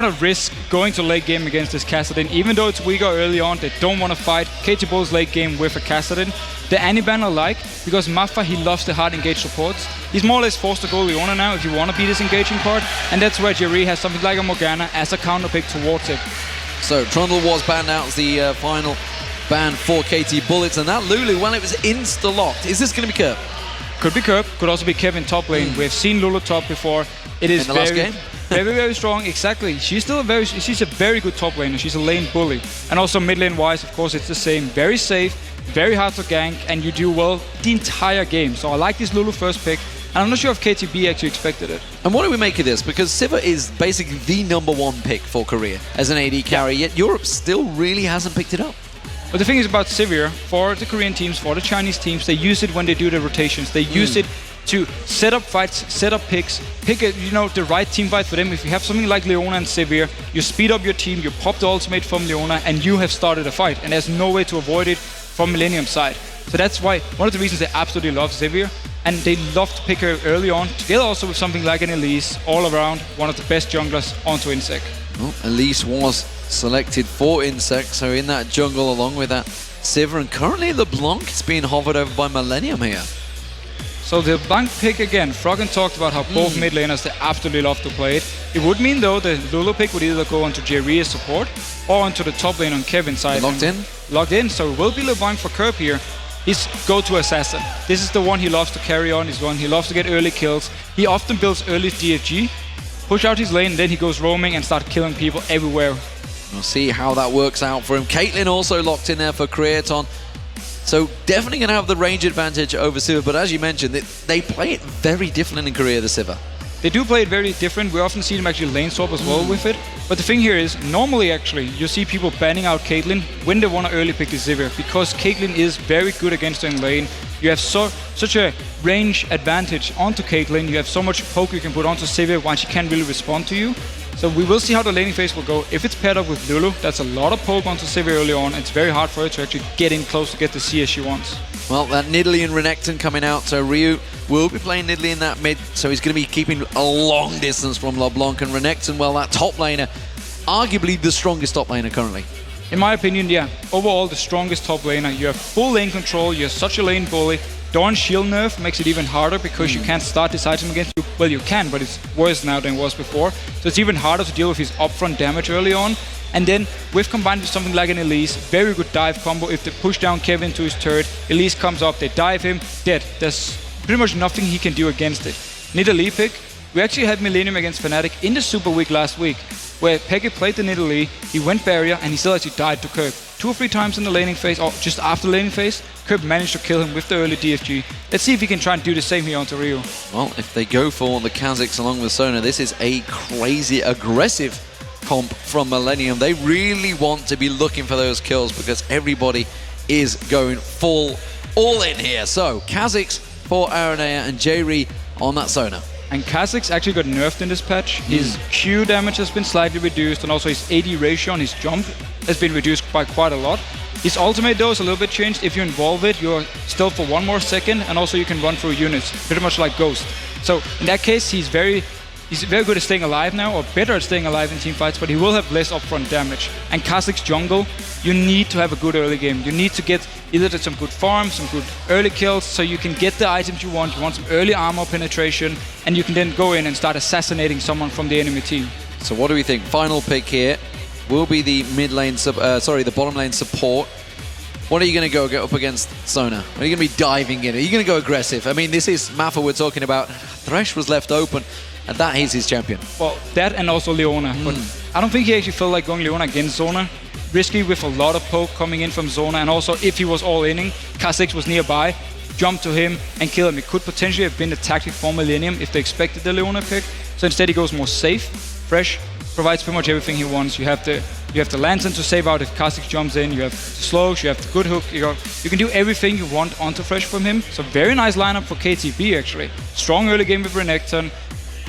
of risk going to late game against this Kassadin. Even though it's weaker early on, they don't want to fight KTB's late game with a Kassadin. The Aniban I like, because Maffa, he loves the hard engaged supports. He's more or less forced to go Leona now if you want to be this engaging part, and that's where Jerry has something like a Morgana as a counter pick towards it. So Trundle was banned out as the final ban for KT Bullets, and that Lulu, well, it was insta-locked. Is this going to be Kerb? Could be Kerb, could also be Kevin top lane. We've seen Lulu top before. It is in the last game? very strong. Exactly. She's a very good top laner. She's a lane bully. And also mid lane wise, of course, it's the same. Very safe, very hard to gank, and you do well the entire game. So I like this Lulu first pick. And I'm not sure if KTB actually expected it. And what do we make of this? Because Sivir is basically the #1 pick for Korea as an AD carry, yet Europe still really hasn't picked it up. But the thing is about Sivir, for the Korean teams, for the Chinese teams, they use it when they do the rotations. They use it to set up fights, set up picks, pick the right team fight for them. If you have something like Leona and Sivir, you speed up your team, you pop the ultimate from Leona, and you have started a fight. And there's no way to avoid it from Millenium's side. So that's why one of the reasons they absolutely love Sivir, and they love to pick her early on, together also with something like an Elise, all around one of the best junglers onto Insec. Well, Elise was selected for Insec, so in that jungle along with that Sivir, and currently LeBlanc is being hovered over by Millenium here. So the Blanc pick again, Froggen talked about how both mid laners, they absolutely love to play it. It would mean though the Lulu pick would either go onto Jerry as support or onto the top lane on Kevin's side. Locked in? Locked in, so it will be LeBlanc for Kerb here. His go-to assassin. This is the one he loves to carry on, he's one he loves to get early kills. He often builds early DFG, push out his lane, then he goes roaming and start killing people everywhere. We'll see how that works out for him. Caitlyn also locked in there for Creaton. So definitely going to have the range advantage over Sivir, but as you mentioned, they play it very different in Korea, the Sivir. They do play it very different. We often see them actually lane swap as well with it. But the thing here is, normally actually, you see people banning out Caitlyn when they want to early pick the Sivir, because Caitlyn is very good against her in lane. You have such a range advantage onto Caitlyn. You have so much poke you can put onto Sivir while she can't really respond to you. So we will see how the laning phase will go. If it's paired up with Lulu, that's a lot of poke onto Sivir early on. It's very hard for her to actually get in close to get the CS she wants. Well, that Nidalee and Renekton coming out, so Ryu will be playing Nidalee in that mid, so he's going to be keeping a long distance from LeBlanc, and Renekton, well, that top laner, arguably the strongest top laner currently. In my opinion, yeah, overall the strongest top laner. You have full lane control, you're such a lane bully. Dawn's shield nerf makes it even harder because you can't start this item against you. Well, you can, but it's worse now than it was before. So it's even harder to deal with his upfront damage early on. And then, with combined with something like an Elise, very good dive combo. If they push down Kevin to his turret, Elise comes up, they dive him, dead. There's pretty much nothing he can do against it. Nidalee pick. We actually had Millenium against Fnatic in the Super Week last week, where Peggy played the Nidalee, he went barrier, and he still actually died to Kerb. 2 or 3 times in the laning phase, or just after the laning phase, Kerb managed to kill him with the early DFG. Let's see if he can try and do the same here onto Ryu. Well, if they go for the Kazakhs along with Sona, this is a crazy aggressive comp from Millenium. They really want to be looking for those kills because everybody is going all in here. So, Kazakhs for Aranea and J-Re on that Sona. And Kazakhs actually got nerfed in this patch. His Q damage has been slightly reduced, and also his AD ratio on his jump has been reduced by quite a lot. His ultimate though is a little bit changed. If you involve it, you're still for 1 more second, and also you can run through units, pretty much like Ghost. So in that case, he's very good at staying alive now, or better at staying alive in team fights, but he will have less upfront damage. And Kazakh's jungle, you need to have a good early game. You need to get either some good farms, some good early kills, so you can get the items you want. You want some early armor penetration, and you can then go in and start assassinating someone from the enemy team. So what do we think? Final pick here will be the the bottom lane support. What are you going to go up against Sona? Are you going to be diving in? Are you going to go aggressive? I mean, this is Maffa we're talking about. Thresh was left open, and that is his champion. Well, that and also Leona. But I don't think he actually felt like going Leona against Zona. Risky with a lot of poke coming in from Zona, and also if he was all-inning, Kazakhs was nearby, jump to him and kill him. It could potentially have been a tactic for Millenium if they expected the Leona pick. So instead he goes more safe. Fresh provides pretty much everything he wants. You have the Lantern to save out if Kazakhs jumps in, you have the slows, you have the good hook, you can do everything you want onto Fresh from him. So very nice lineup for KTB actually. Strong early game with Renekton.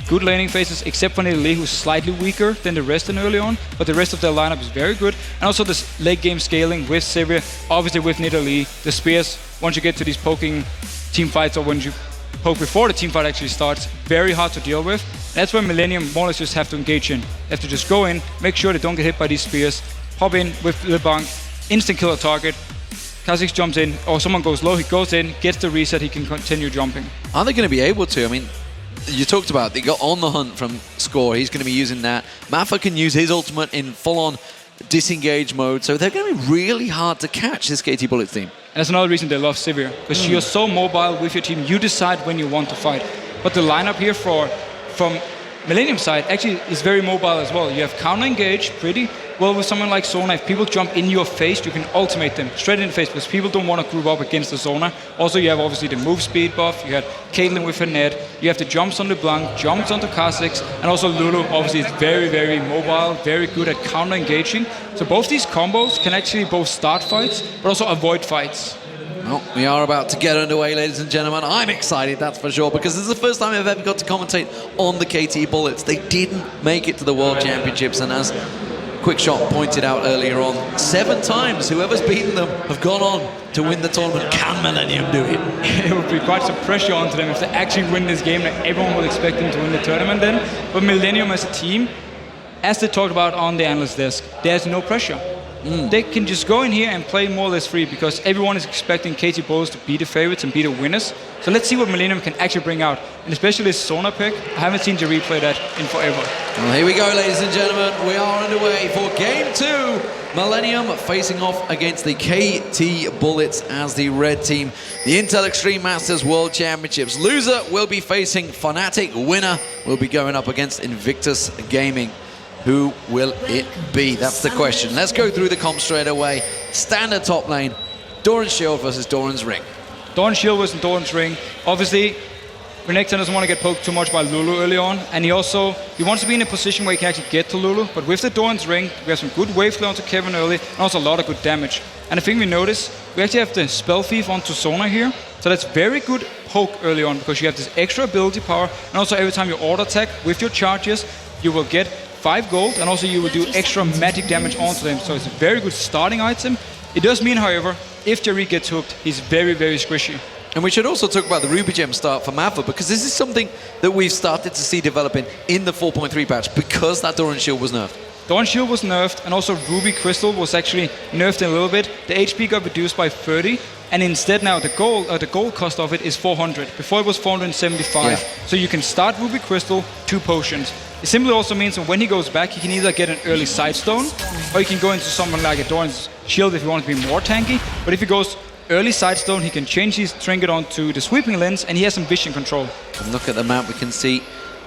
Good laning phases, except for Nidalee, who's slightly weaker than the rest in early on, but the rest of their lineup is very good. And also this late game scaling with Sivir, obviously with Nidalee, the spears, once you get to these poking team fights, or when you poke before the team fight actually starts, very hard to deal with. That's where Millenium more or less just have to engage in. They have to just go in, make sure they don't get hit by these spears, hop in with LeBlanc, instant kill a target. Kha'Zix jumps in, or someone goes low, he goes in, gets the reset, he can continue jumping. Are they going to be able to? I mean, you talked about they got on the hunt from Score. He's going to be using that. Maffa can use his ultimate in full-on disengage mode, so they're going to be really hard to catch this KT Bullets team. And that's another reason they love Sivir, because you're so mobile with your team, you decide when you want to fight. But the lineup here from Millenium side actually is very mobile as well. You have counter engage pretty well with someone like Zona. If people jump in your face, you can ultimate them straight in the face because people don't want to group up against the Zona. Also, you have obviously the move speed buff. You had Caitlyn with her net. You have the jumps on LeBlanc, jumps onto Kha'Zix, and also Lulu obviously is very, very mobile, very good at counter engaging. So both these combos can actually both start fights, but also avoid fights. Well, we are about to get underway, ladies and gentlemen. I'm excited, that's for sure, because this is the first time I've ever got to commentate on the KT Bullets. They didn't make it to the World Championships, and as Quickshot pointed out earlier on, 7 times whoever's beaten them have gone on to win the tournament. Can Millenium do it? It would be quite some pressure onto them if they actually win this game. That everyone will expect them to win the tournament then. But Millenium as a team, as they talked about on the analyst desk, there's no pressure. They can just go in here and play more or less free because everyone is expecting KT Bullets to be the favorites and be the winners. So let's see what Millenium can actually bring out. And especially this Zona pick, I haven't seen Jerry play that in forever. Well, here we go, ladies and gentlemen. We are underway for Game 2. Millenium facing off against the KT Bullets as the red team. The Intel Extreme Masters World Championships. Loser will be facing Fnatic. Winner will be going up against Invictus Gaming. Who will it be? That's the question. Let's go through the comp straight away. Standard top lane, Doran's Shield versus Doran's Ring. Doran's Shield versus Doran's Ring. Obviously, Renekton doesn't want to get poked too much by Lulu early on, and he wants to be in a position where he can actually get to Lulu, but with the Doran's Ring, we have some good wave flow onto Kevin early, and also a lot of good damage. And the thing we notice, we actually have the Spell Thief onto Zona here, so that's very good poke early on, because you have this extra ability power, and also every time you auto attack with your charges, you will get 5 gold, and also you will do extra magic damage onto them, so it's a very good starting item. It does mean, however, if Jerry gets hooked, he's very, very squishy. And we should also talk about the Ruby Gem start for Maffa, because this is something that we've started to see developing in the 4.3 patch, because that Doran's Shield was nerfed. Doran's Shield was nerfed, and also Ruby Crystal was actually nerfed a little bit. The HP got reduced by 30, and instead now the gold cost of it is 400. Before it was 475. Yeah. So you can start Ruby Crystal, 2 potions. It simply also means that when he goes back, he can either get an early Sidestone, or he can go into something like a Doran's Shield if he wants to be more tanky. But if he goes early Sidestone, he can change his trinket onto the Sweeping Lens, and he has some vision control. And look at the map, we can see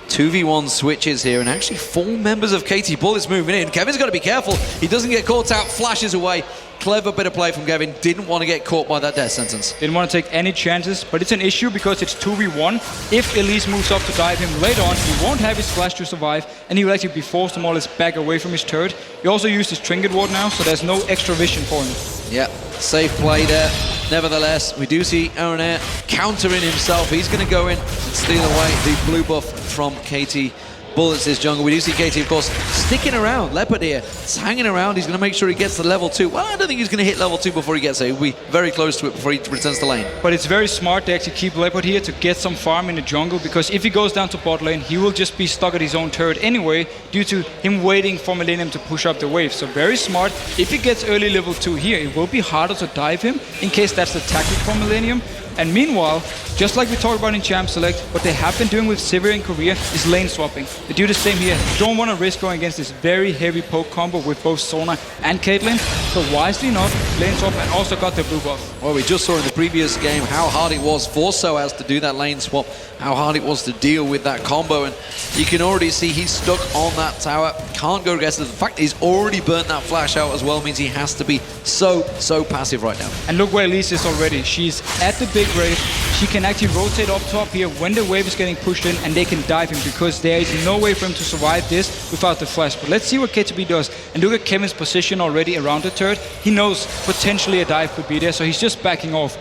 2v1 switches here, and actually 4 members of KT Bullets moving in. Kevin's got to be careful, he doesn't get caught out, flashes away. Clever bit of play from Kevin, didn't want to get caught by that death sentence. Didn't want to take any chances, but it's an issue because it's 2v1. If Elise moves up to dive him later on, he won't have his flash to survive, and he will actually be forced to more or less back away from his turret. He also used his trinket ward now, so there's no extra vision for him. Yeah, safe play there. Nevertheless, we do see Aronair countering himself. He's going to go in and steal away the blue buff from KT Bullets' jungle. We do see KT, of course, sticking around. Leopard here, it's hanging around. He's going to make sure he gets to level 2. Well, I don't think he's going to hit level 2 before he gets there. He'll be very close to it before he returns to lane. But it's very smart to actually keep Leopard here to get some farm in the jungle, because if he goes down to bot lane, he will just be stuck at his own turret anyway, due to him waiting for Millenium to push up the wave. So very smart. If he gets early level 2 here, it will be harder to dive him, in case that's the tactic for Millenium. And meanwhile, just like we talked about in Champ Select, what they have been doing with Sivir in Korea is lane swapping. They do the same here. Don't want to risk going against this very heavy poke combo with both Zona and Caitlyn. So wisely enough, lane swap and also got the blue buff. Well, we just saw in the previous game how hard it was for Soaz to do that lane swap, how hard it was to deal with that combo, and you can already see he's stuck on that tower, can't go aggressive. The fact he's already burnt that flash out as well means he has to be so passive right now. And look where Elise is already. She's at the big wave. She can actually rotate up top here when the wave is getting pushed in, and they can dive him, because there is no way for him to survive this without the flash. But let's see what KTB does. And look at Kevin's position already around the turret. He knows potentially a dive could be there, so he's just backing off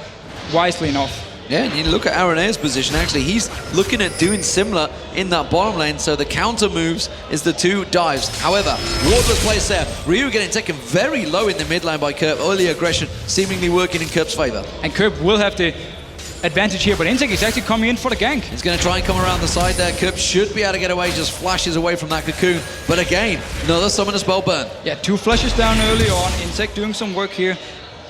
wisely enough. Yeah, and you look at Aronair's position, actually, he's looking at doing similar in that bottom lane, so the counter moves is the 2 dives. However, wardless place there. Ryu getting taken very low in the mid lane by Kerp. Early aggression seemingly working in Kerp's favor. And Kerp will have the advantage here, but Insect is actually coming in for the gank. He's going to try and come around the side there. Kup should be able to get away, just flashes away from that cocoon. But again, another Summoner Spell burn. Yeah, 2 flashes down early on. Insect doing some work here,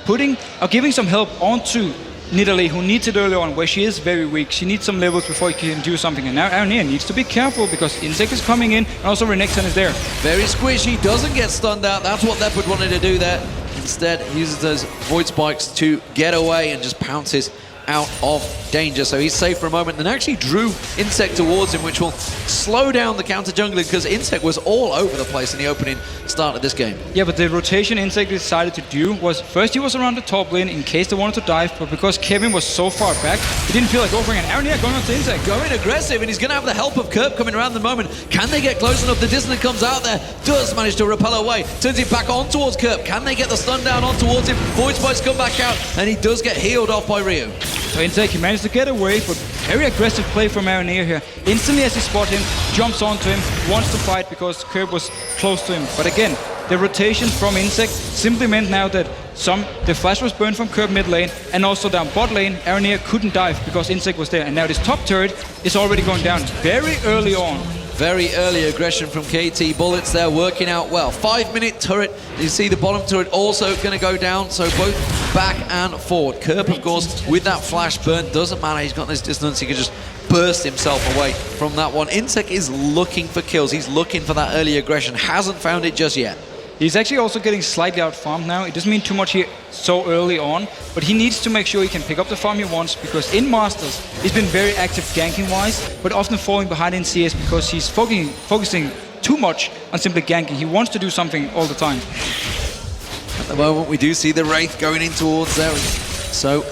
giving some help onto Nidalee, who needs it early on, where she is very weak. She needs some levels before she can do something. And now Aranea needs to be careful because Insect is coming in, and also Renekton is there. Very squishy, doesn't get stunned out. That's what Leopard wanted to do there. Instead, uses those Void Spikes to get away and just pounces out of danger. So he's safe for a moment and actually drew Insect towards him, which will slow down the counter jungler because Insect was all over the place in the opening start of this game. Yeah, but the rotation Insect decided to do was, first he was around the top lane in case they wanted to dive, but because Kevin was so far back, he didn't feel like offering an Aranea going on to Insect. Going aggressive, and he's going to have the help of Kup coming around the moment. Can they get close enough? The Dissonant comes out there, does manage to repel away, turns it back on towards Kup. Can they get the stun down on towards him? Void Spikes come back out, and he does get healed off by Rio. So Insect, he managed to get away, but very aggressive play from Aranea here. Instantly as he spots him, jumps onto him, wants to fight because Kup was close to him. But again, the rotation from Insect simply meant now that the flash was burned from Kup mid lane, and also down bot lane, Aranea couldn't dive because Insect was there. And now this top turret is already going down very early on. Very early aggression from KT Bullets there, working out well. 5-minute turret. You see the bottom turret also going to go down, so both back and forward. Kup, of course, with that flash burn, doesn't matter. He's got this distance. He can just burst himself away from that one. Insect is looking for kills. He's looking for that early aggression. Hasn't found it just yet. He's actually also getting slightly out-farmed now. It doesn't mean too much here so early on, but he needs to make sure he can pick up the farm he wants, because in Masters, he's been very active ganking-wise, but often falling behind in CS because he's focusing too much on simply ganking. He wants to do something all the time. At the moment, we do see the Wraith going in towards there. So,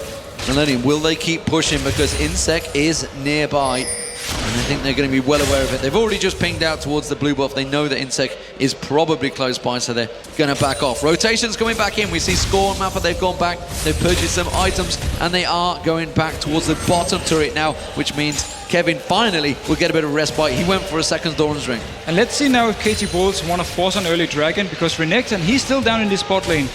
Millenium, will they keep pushing? Because Insect is nearby. And I think they're going to be well aware of it. They've already just pinged out towards the blue buff. They know that Insect is probably close by, so they're going to back off. Rotation's coming back in. We see Score and Mappa, they've gone back. They've purchased some items, and they are going back towards the bottom turret now, which means Kevin finally will get a bit of respite. He went for a second Doran's Ring. And let's see now if KT Bullets want to force an early Dragon, because Renekton, he's still down in this bot lane.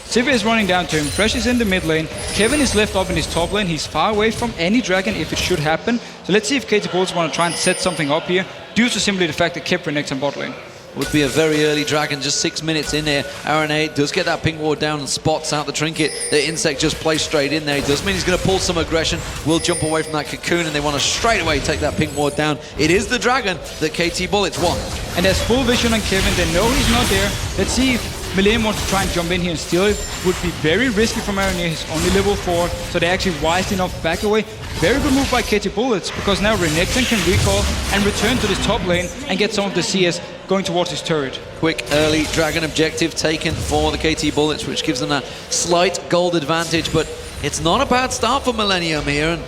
Sivir is running down to him, Thresh is in the mid lane, Kevin is left up in his top lane, he's far away from any dragon if it should happen. So let's see if KT Bullets want to try and set something up here, due to simply the fact that kept Renekton bot lane. Would be a very early dragon, just 6 minutes in there. Aranea does get that pink ward down and spots out the trinket. The Insect just plays straight in there. It does mean he's going to pull some aggression, will jump away from that cocoon, and they want to straight away take that pink ward down. It is the dragon that KT Bullets want. And there's full vision on Kevin, they know he's not there. Let's see if Millenium wants to try and jump in here and steal it. Would be very risky from Aranea, he's only level 4, so they actually wisely enough back away. Very good move by KT Bullets, because now Renekton can recall and return to this top lane and get some of the CS going towards his turret. Quick early dragon objective taken for the KT Bullets, which gives them that slight gold advantage, but it's not a bad start for Millenium here. And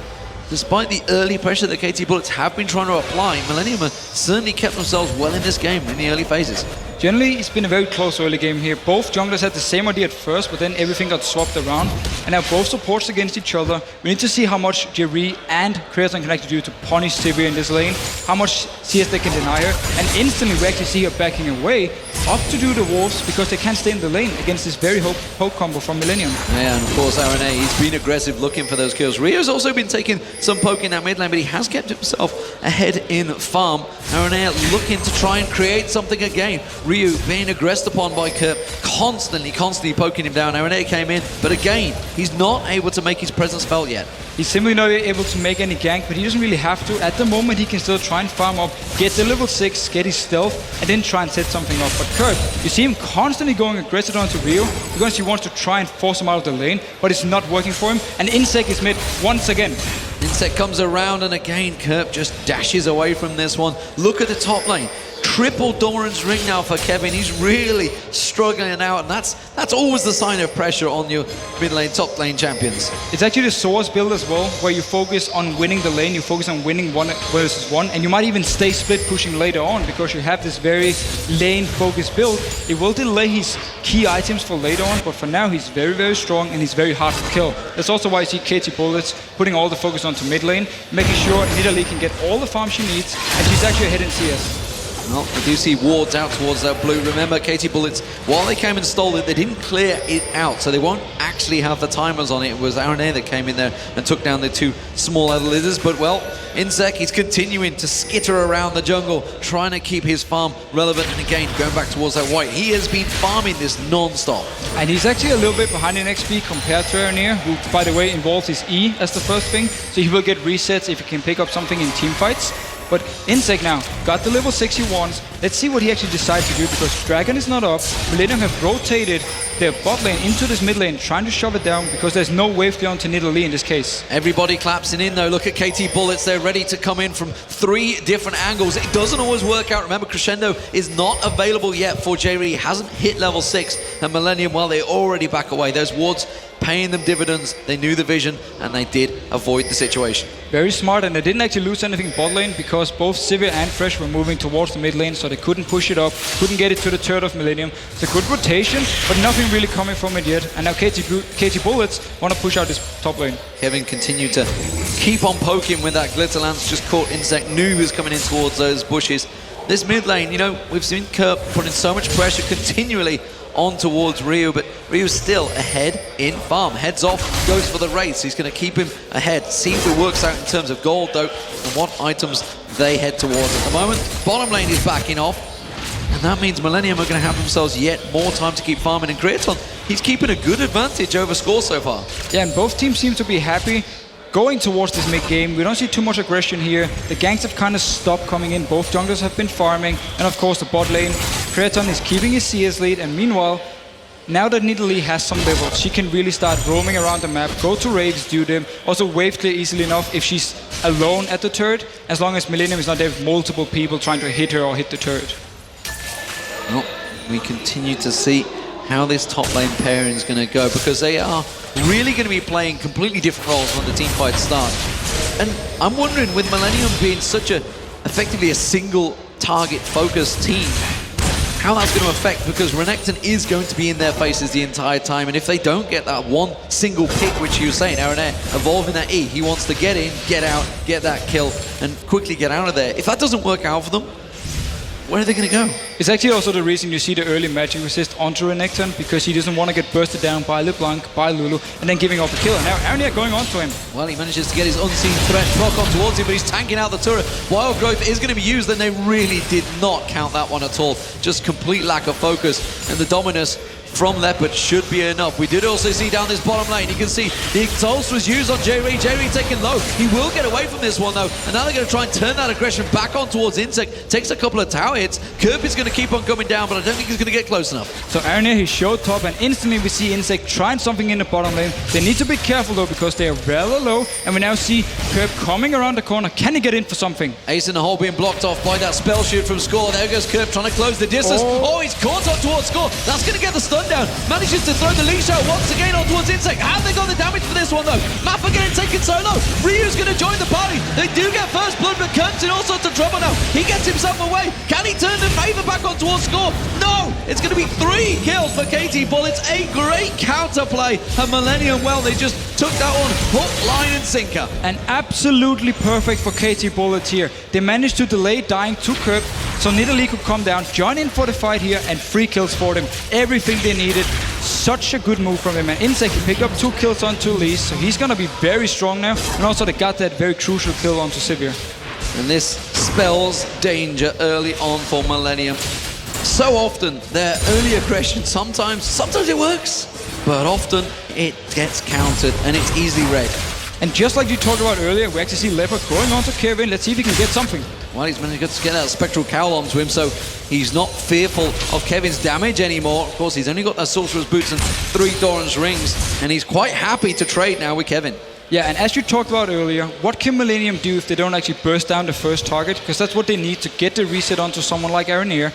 despite the early pressure that KT Bullets have been trying to apply, Millenium have certainly kept themselves well in this game in the early phases. Generally, it's been a very close early game here. Both junglers had the same idea at first, but then everything got swapped around. And now both supports against each other. We need to see how much Jerry and Kreaton can actually do to punish Sivir in this lane, how much CS they can deny her, and instantly we actually see her backing away up to do the wolves because they can't stay in the lane against this very poke combo from Millenium. Yeah, and of course Aranea, he's been aggressive looking for those kills. Rio's also been taking some poke in that mid lane, but he has kept himself ahead in farm. Aranea looking to try and create something again. Ryu being aggressed upon by Kup, constantly poking him down. Aranea came in, but again, he's not able to make his presence felt yet. He's simply not able to make any gank, but he doesn't really have to. At the moment, he can still try and farm up, get the level 6, get his stealth, and then try and set something up. But Kup, you see him constantly going aggressive onto Rio because he wants to try and force him out of the lane, but it's not working for him, and Insect is mid once again. Insect comes around, and again, Kup just dashes away from this one. Look at the top lane. Triple Doran's Ring now for Kevin. He's really struggling out, and that's always the sign of pressure on your mid lane, top lane champions. It's actually the Source build as well, where you focus on winning the lane, you focus on winning 1 versus 1, and you might even stay split pushing later on because you have this very lane-focused build. It will delay his key items for later on, but for now he's very, very strong and he's very hard to kill. That's also why you see KT Bullets putting all the focus onto mid lane, making sure Nidalee can get all the farm she needs, and she's actually ahead in CS. Well, we do see wards out towards that blue. Remember, KT Bullets, while they came and stole it, they didn't clear it out, so they won't actually have the timers on it. It was Aranea that came in there and took down the two small analysts. But, well, Insec, he's continuing to skitter around the jungle, trying to keep his farm relevant. And again, going back towards that white, he has been farming this non-stop. And he's actually a little bit behind in XP compared to Aranea, who, by the way, involves his E as the first thing. So he will get resets if he can pick up something in team fights. But Insec now got the level 6 he wants. Let's see what he actually decides to do, because Dragon is not up. Millenium have rotated their bot lane into this mid lane, trying to shove it down because there's no wave clear onto Nidalee in this case. Everybody collapsing in though. Look at KT Bullets. They're ready to come in from 3 different angles. It doesn't always work out. Remember, Crescendo is not available yet for J-Reed. He hasn't hit level 6. And Millenium, well, they already back away. Those wards paying them dividends. They knew the vision and they did avoid the situation. Very smart, and they didn't actually lose anything bot lane because both Sivir and Fresh were moving towards the mid lane, so they couldn't push it up, couldn't get it to the turret of Millenium. It's a good rotation, but nothing really coming from it yet. And now KT Bullets want to push out this top lane. Kevin continued to keep on poking with that Glitter Lance, just caught Insect, knew he was coming in towards those bushes. This mid lane, you know, we've seen Kerp putting so much pressure continually on towards Ryu, but Ryu's still ahead in farm. Heads off, goes for the race. He's going to keep him ahead. See if it works out in terms of gold, though, and what items they head towards. At the moment, bottom lane is backing off, and that means Millenium are going to have themselves yet more time to keep farming. And Creaton, he's keeping a good advantage over score so far. Yeah, and both teams seem to be happy going towards this mid game. We don't see too much aggression here. The ganks have kind of stopped coming in. Both junglers have been farming, and of course the bot lane. Creaton is keeping his CS lead, and meanwhile, now that Nidalee has some levels, she can really start roaming around the map, go to raves, do them, also wave clear easily enough if she's alone at the turret, as long as Millenium is not there with multiple people trying to hit her or hit the turret. Well, we continue to see how this top lane pairing is going to go, because they are really going to be playing completely different roles when the team fights start. And I'm wondering, with Millenium being such effectively a single target focused team, how that's going to affect, because Renekton is going to be in their faces the entire time, and if they don't get that one single pick, which you were saying, Aranea evolving that E, he wants to get in, get out, get that kill, and quickly get out of there. If that doesn't work out for them, where are they going to go? It's actually also the reason you see the early magic resist onto Renekton, because he doesn't want to get bursted down by LeBlanc, by Lulu, and then giving off a kill. And now Aranea going on to him. Well, he manages to get his unseen threat proc on towards him, but he's tanking out the turret. Wild Growth is going to be used, and they really did not count that one at all. Just complete lack of focus, and the Dominus from Leopard should be enough. We did also see down this bottom lane, you can see the Exhaust was used on J-Reed. J-Reed taken low. He will get away from this one though, and now they're going to try and turn that aggression back on towards Insect. Takes a couple of tower hits. Kerp is going to keep on coming down, but I don't think he's going to get close enough. So Aranea, he showed top, and instantly we see Insect trying something in the bottom lane. They need to be careful though, because they are rather low, and we now see Kerp coming around the corner. Can he get in for something? Ace in the hole being blocked off by that spell shoot from Score. There goes Kerp trying to close the distance. Oh, he's caught up towards Score. That's going to get the stun down. Manages to throw the leash out once again on towards Insect. Have they got the damage for this one though? Mappa getting taken solo. Ryu's going to join the party. They do get first blood, but Kerp's in all sorts of trouble now. He gets himself away. Can he turn the favor back on towards Score? No! It's going to be 3 kills for KT Bullets. A great counterplay. And Millenium, well, they just took that one hook, line and sinker. And absolutely perfect for KT Bullets here. They managed to delay dying to Kerp, so Nidalee could come down, join in for the fight here, and 3 kills for them. Everything they needed. Such a good move from him. And Insect, he picked up 2 kills on 2 leads, so he's gonna be very strong now. And also they got that very crucial kill onto Sivir. And this spells danger early on for Millenium. So often their early aggression, sometimes it works, but often it gets countered and it's easily read. And just like you talked about earlier, we actually see Leopard going on to Kevin. Let's see if he can get something. Well, he's managed to get that Spectral Cowl onto him, so he's not fearful of Kevin's damage anymore. Of course, he's only got that Sorcerer's Boots and 3 Doran's Rings, and he's quite happy to trade now with Kevin. Yeah, and as you talked about earlier, what can Millenium do if they don't actually burst down the first target? Because that's what they need to get the reset onto someone like Aranea.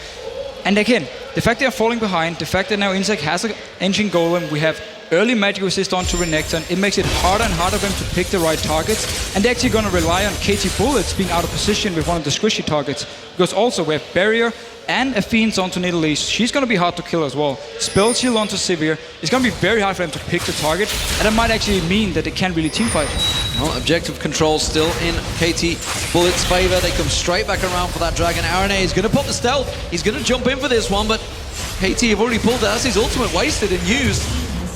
And again, the fact they are falling behind, the fact that now Insect has an Ancient Golem, we have early magic resist onto Renekton, it makes it harder and harder for them to pick the right targets, and they're actually going to rely on KT Bullets being out of position with one of the squishy targets, because also we have Barrier, and a Fiend's onto Nidalee. She's going to be hard to kill as well. Spell Shield onto Sivir. It's going to be very hard for them to pick the target, and that might actually mean that they can't really teamfight. Well, objective control still in KT Bullet's favor. They come straight back around for that Dragon. RNA is going to pop the stealth. He's going to jump in for this one, but KT have already pulled that. That's his ultimate wasted and used.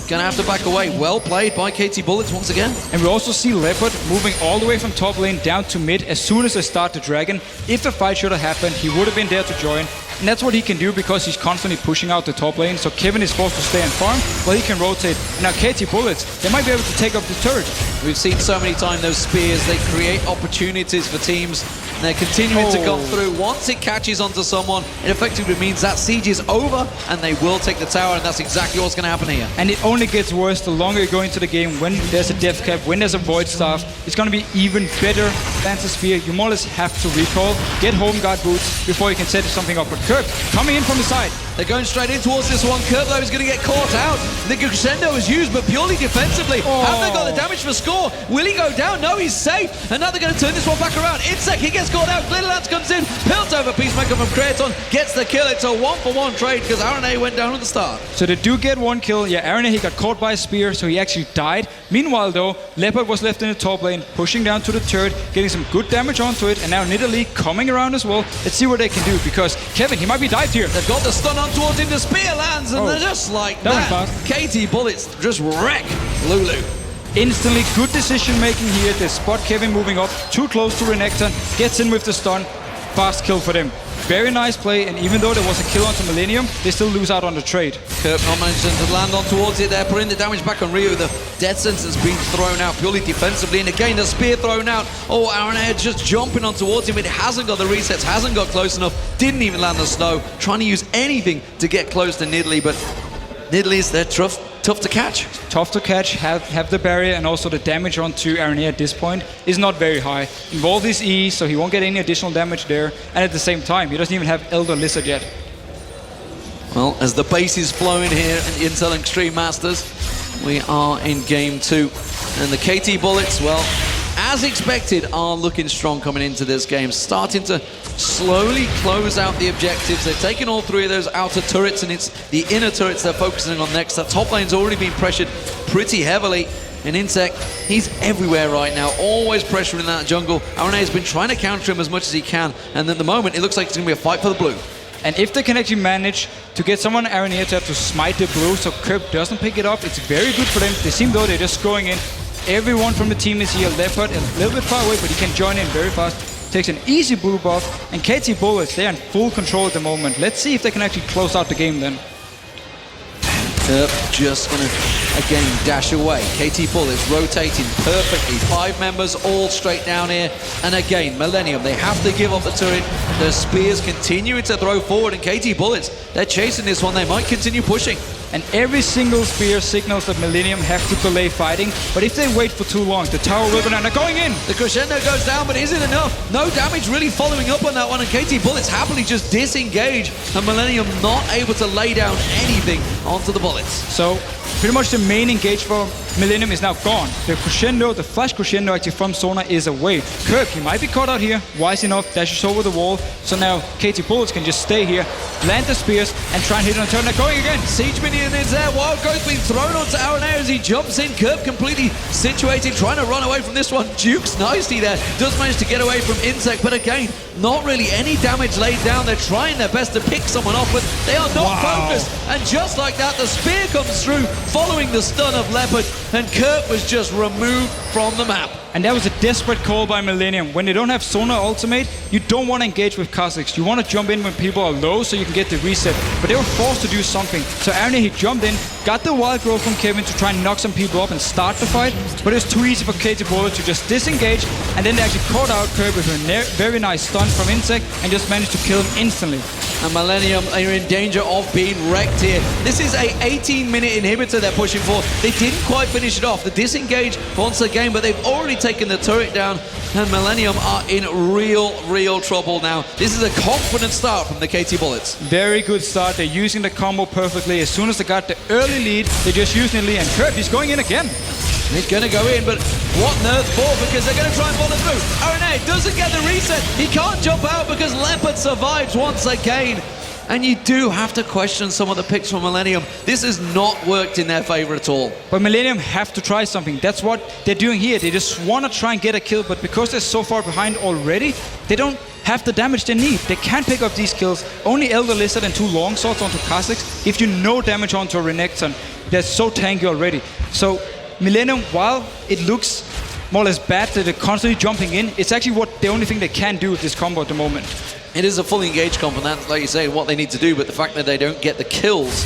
Gonna have to back away. Well played by KT Bullets once again. And we also see Leopard moving all the way from top lane down to mid as soon as they start the Dragon. If a fight should have happened, he would have been there to join. And that's what he can do because he's constantly pushing out the top lane. So Kevin is forced to stay and farm while he can rotate. And now KT Bullets, they might be able to take up the turret. We've seen so many times those spears, they create opportunities for teams. And they're continuing to come through. Once it catches onto someone, it effectively means that siege is over and they will take the tower, and that's exactly what's going to happen here. And it only gets worse the longer you go into the game. When there's a death cap, when there's a void staff, it's going to be even better than the spear. You more or less have to recall, get home guard boots before you can set something up. But Kirk coming in from the side. They're going straight in towards this one. Kirk, though, is going to get caught out. The crescendo is used, but purely defensively. Have they got the damage for score? Will he go down? No, he's safe. And now they're going to turn this one back around. Insec, he gets caught out. Glitterlance comes in. Pilt over Peacemaker from Kraton. Gets the kill. It's a 1-for-1 trade because RNA went down at the start. So they do get one kill. Yeah, RNA, he got caught by a spear, so he actually died. Meanwhile, though, Leopard was left in the top lane, pushing down to the turret, getting some good damage onto it. And now Nidalee coming around as well. Let's see what they can do because Kevin, he might be dived here. They've got the stun on towards him. The spear lands, and they're just like that. KT Bullets just wreck Lulu. Instantly good decision making here. They spot Kevin moving up too close to Renekton, gets in with the stun. Fast kill for them. Very nice play, and even though there was a kill onto Millenium, they still lose out on the trade. Kirk not managing to land on towards it there, putting the damage back on Ryu. The death sentence being thrown out purely defensively, and again the spear thrown out. Oh, RNA just jumping on towards him. It hasn't got the resets, hasn't got close enough, didn't even land the snow. Trying to use anything to get close to Nidalee, but Nidalee's they're tough to catch. Tough to catch, have the barrier, and also the damage onto RNA at this point is not very high. Involved is E, so he won't get any additional damage there, and at the same time, he doesn't even have Elder Lizard yet. Well, as the base is flowing here in the Intel Extreme Masters, we are in game 2. And the KT Bullets, well, as expected, are looking strong coming into this game, starting to slowly close out the objectives. They've taken all 3 of those outer turrets, and it's the inner turrets they're focusing on next. That top lane's already been pressured pretty heavily. And Insect, he's everywhere right now, always pressuring that jungle. RNA has been trying to counter him as much as he can, and at the moment, it looks like it's going to be a fight for the blue. And if they can actually manage to get someone Aranea to have to smite the blue so Kerb doesn't pick it up, it's very good for them. They seem though they're just going in. Everyone from the team is here. Leopard a little bit far away, but he can join in very fast. Takes an easy blue buff. And KT Bullets, they're in full control at the moment. Let's see if they can actually close out the game then. Just gonna again dash away. KT Bullets rotating perfectly. 5 members all straight down here. And again, Millenium, they have to give up the turret. The spears continuing to throw forward, and KT Bullets, they're chasing this one. They might continue pushing. And every single spear signals that Millenium have to delay fighting. But if they wait for too long, the tower will go down. They're going in! The crescendo goes down, but is it enough? No damage really following up on that one, and KT Bullets happily just disengage, and Millenium not able to lay down anything onto the Bullets. So, pretty much the main engage for Millenium is now gone. The crescendo, the flash crescendo actually from Sona is away. Kirk, he might be caught out here. Wise enough, dashes over the wall. So now KT Bullets can just stay here, land the spears, and try and hit on the turn. They're going again. Siege minion is there. Wild Growth being thrown onto Aranea as he jumps in. Kirk completely situated, trying to run away from this one. Jukes nicely there. Does manage to get away from Insect, but again, not really any damage laid down. They're trying their best to pick someone off, but they are not focused. And just like that, the spear comes through, following the stun of Leopard, and Kirk was just removed from the map. And that was a desperate call by Millenium. When they don't have Sona ultimate, you don't want to engage with Kha'Zix. You want to jump in when people are low so you can get the reset. But they were forced to do something. So Aranea, he jumped in, got the wild growth from Kevin to try and knock some people up and start the fight. But it was too easy for KT Bullet to just disengage, and then they actually caught out Kirk with a very nice stun from Insect and just managed to kill him instantly. And Millenium are in danger of being wrecked here. This is a 18-minute inhibitor they're pushing for. They didn't quite finish it off. The disengage once again, but they've already taken the turret down, and Millenium are in real trouble now. This is a confident start from the KT Bullets. Very good start. They're using the combo perfectly. As soon as they got the early lead, they just used Nidalee, and Kirk, he's going in again. He's going to go in, but what on earth for? Because they're going to try and follow through. RNA doesn't get the reset. He can't jump out because Leopard survives once again. And you do have to question some of the picks from Millenium. This has not worked in their favor at all. But Millenium have to try something. That's what they're doing here. They just want to try and get a kill, but because they're so far behind already, they don't have the damage they need. They can't pick up these kills. Only Elder Lizard and 2 longswords onto Kha'Zix. If you no damage onto a Renekton, they're so tanky already. So Millenium, while it looks more or less bad that they're constantly jumping in, it's actually the only thing they can do with this combo at the moment. It is a fully engaged comp, and that's, like you say, what they need to do, but the fact that they don't get the kills,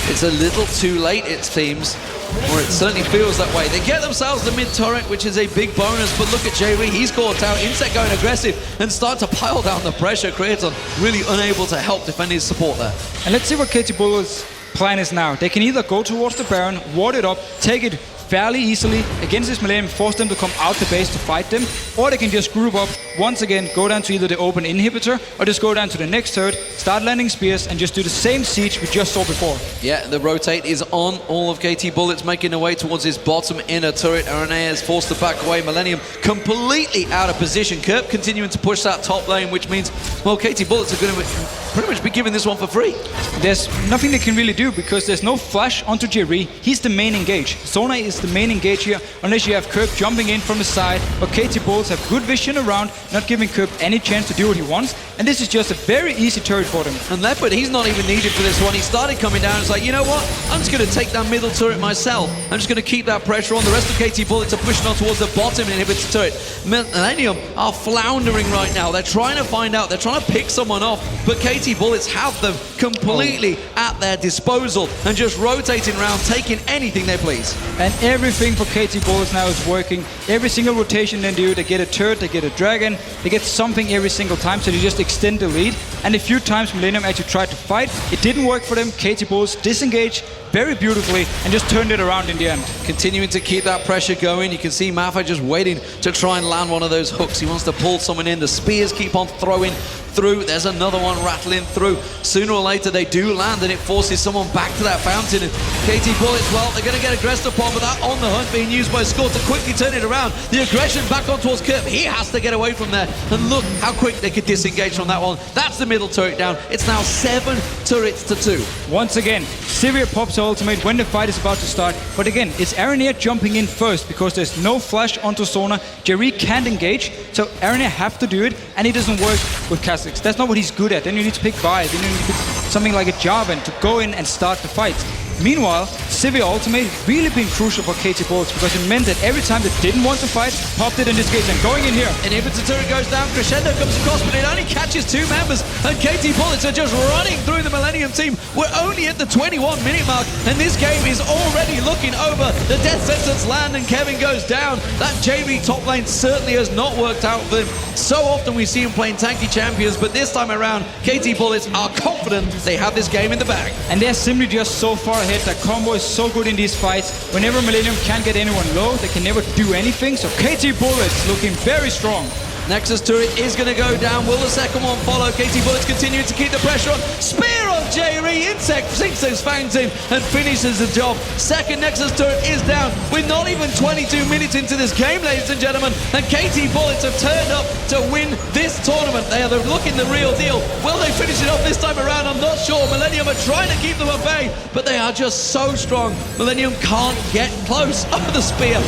it's a little too late, it seems, or it certainly feels that way. They get themselves the mid-turret, which is a big bonus, but look at J-Ree, he's caught out, Insect going aggressive, and start to pile down the pressure. Creator really unable to help defend his support there. And let's see what KTB's plan is now. They can either go towards the Baron, ward it up, take it fairly easily against this Millenium, force them to come out the base to fight them, or they can just group up, once again, go down to either the open inhibitor, or just go down to the next turret, start landing spears, and just do the same siege we just saw before. Yeah, the rotate is on. All of KT Bullets making their way towards his bottom inner turret. Aranea is forced to back away. Millenium completely out of position. Kerp continuing to push that top lane, which means, well, KT Bullets are going to pretty much be giving this one for free. There's nothing they can really do because there's no flash onto J-Ree. He's the main engage. Zona is the main engage here, unless you have Kerp jumping in from the side, but KT Bulls have good vision around, not giving Kerp any chance to do what he wants, and this is just a very easy turret for them. And Leopard, he's not even needed for this one. He started coming down, it's like, you know what, I'm just going to take that middle turret myself. I'm just going to keep that pressure on. The rest of KT Bullets are pushing on towards the bottom inhibitor turret. Millenium are floundering right now. They're trying to find out, they're trying to pick someone off, but KT Bullets have them completely at their disposal and just rotating around, taking anything they please. And everything for KT Bullets now is working. Every single rotation they do, they get a turret, they get a dragon, they get something every single time, so they just extend the lead. And a few times Millenium actually tried to fight. It didn't work for them. KT Bullets disengaged very beautifully and just turned it around in the end. Continuing to keep that pressure going. You can see Mafa just waiting to try and land one of those hooks. He wants to pull someone in. The spears keep on throwing through. There's another one rattling through. Sooner or later they do land and it forces someone back to that fountain. And KT Bullets, well, they're going to get aggressive upon, but that on the hunt being used by Score to quickly turn it around. The aggression back on towards Kerp. He has to get away from there. And look how quick they could disengage from that one. That's the middle turret down. It's now 7 turrets to 2. Once again, Sivir pops her ultimate when the fight is about to start. But again, it's Aranea jumping in first because there's no flash onto Zona. J-Ree can't engage, so Aranea have to do it, and it doesn't work with Kha'Zix. That's not what he's good at. Then you need to pick Vi. Then you need to pick something like a Jarvan to go in and start the fight. Meanwhile, Sivir ultimate really been crucial for KT Bullets because it meant that every time they didn't want to fight, popped it in this case and going in here. Inhibitor turret goes down, Crescendo comes across, but it only catches 2 members, and KT Bullets are just running through the Millenium team. We're only at the 21-minute mark, and this game is already looking over. The death sentence land, and Kevin goes down. That J-Ree top lane certainly has not worked out for them. So often we see him playing tanky champions, but this time around, KT Bullets are confident they have this game in the bag. And they're simply just so far ahead. That combo is so good in these fights. Whenever Millenium can't get anyone low, they can never do anything. So KT Bullets looking very strong. Nexus turret is going to go down. Will the second one follow? KT Bullets continuing to keep the pressure on. Spear on J-Ree. Insect sinks those fangs in and finishes the job. Second Nexus turret is down. We're not even 22 minutes into this game, ladies and gentlemen. And KT Bullets have turned up to win this tournament. They are looking the real deal. Will they finish it off this time around? I'm not sure. Millenium are trying to keep them at bay, but they are just so strong. Millenium can't get close. Oh, the spear.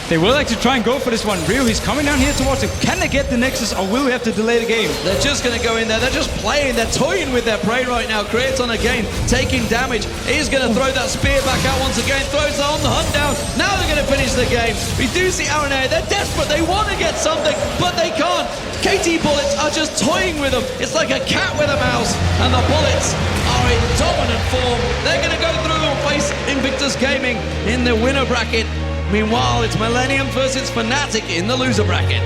They will like to try and go for this one. Ryu, he's coming down here towards him. Can they get the Nexus, or will we have to delay the game? They're just going to go in there. They're just playing. They're toying with their prey right now. Creaton again taking damage. He's going to throw that spear back out once again. Throws that on the hunt down. Now they're going to finish the game. We do see Aranea. They're desperate. They want to get something, but they can't. KT Bullets are just toying with them. It's like a cat with a mouse, and the Bullets are in dominant form. They're going to go through and face Invictus Gaming in the winner bracket. Meanwhile, it's Millenium versus Fnatic in the loser bracket.